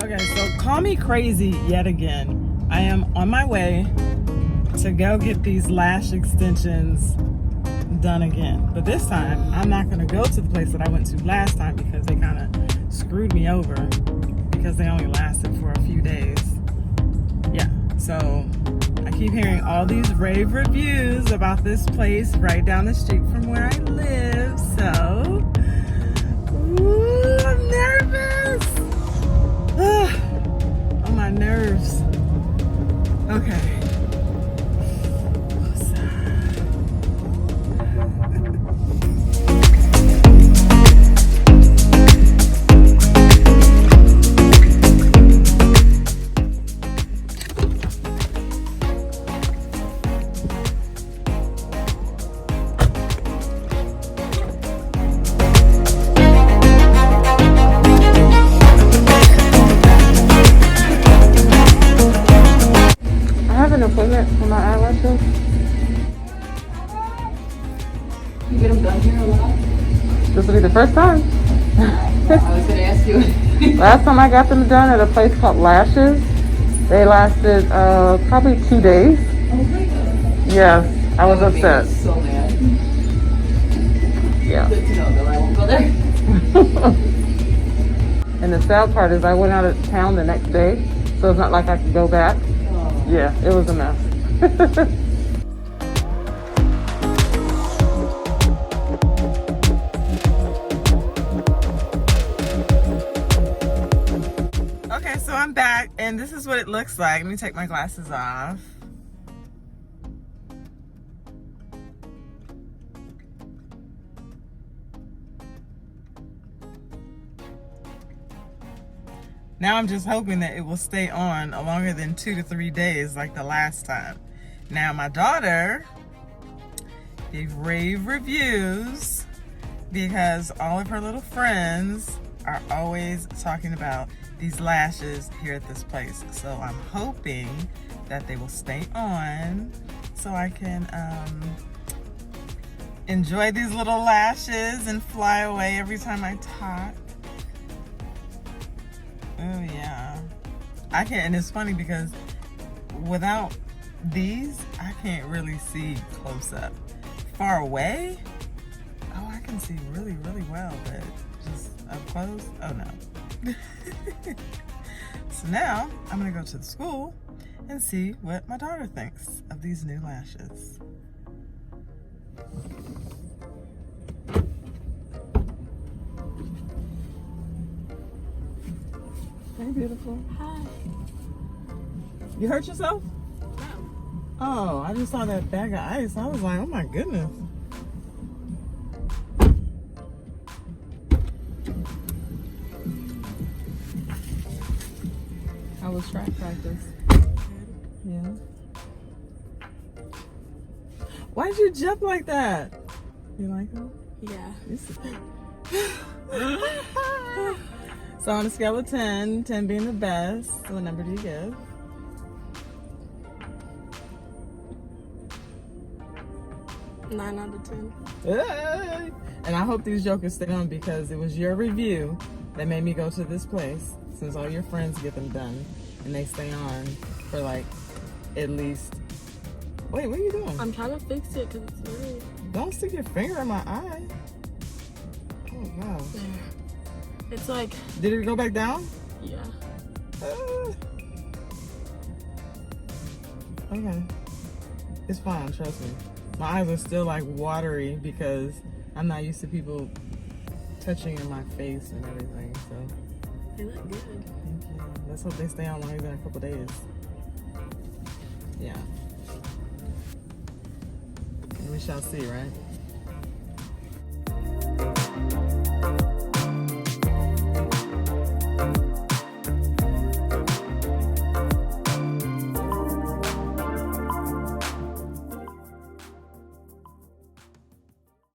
Okay, so call me crazy yet again. I am on my way to go get these lash extensions done again. But this time, I'm not going to go to the place that I went to last time because they kind of screwed me over because they only lasted for a few days. Yeah, so I keep hearing all these rave reviews about this place right down the street from where I live. So, ooh, I'm nervous. Oh, my nerves. Okay. Appointment for my eyelashes. You get them done here a lot? This will be the first time. I was going to ask you. Last time I got them done at a place called Lashes, they lasted probably 2 days. Oh my God. Yes, I was upset. So mad. Yeah. Good to know though, I won't go there. And the sad part is I went out of town the next day, so it's not like I could go back. Yeah, it was a mess. Okay, so I'm back and this is what it looks like. Let me take my glasses off. Now I'm just hoping that it will stay on longer than 2 to 3 days like the last time. Now my daughter gave rave reviews because all of her little friends are always talking about these lashes here at this place. So I'm hoping that they will stay on so I can enjoy these little lashes and fly away every time I talk. Oh yeah, I can't, and it's funny because without these, I can't really see close up. Far away, oh, I can see really, really well, but just up close, oh no. So now I'm gonna go to the school and see what my daughter thinks of these new lashes. Hey, beautiful. Hi. You hurt yourself? No. Oh, I just saw that bag of ice. I was like, oh my goodness. How was track practice? Yeah. Why'd you jump like that? You like that? Yeah. So on a scale of 10, 10 being the best, what number do you give? 9 out of 10. Hey! And I hope these jokers stay on because it was your review that made me go to this place since all your friends get them done and they stay on for like at least... Wait, what are you doing? I'm trying to fix it because it's really... Don't stick your finger in my eye. Oh, wow. Yeah. It's like... Did it go back down? Yeah. Okay. It's fine, trust me. My eyes are still like watery because I'm not used to people touching in my face and everything, so. They look good. Thank you. Let's hope they stay on longer than a couple days. Yeah. And we shall see, right?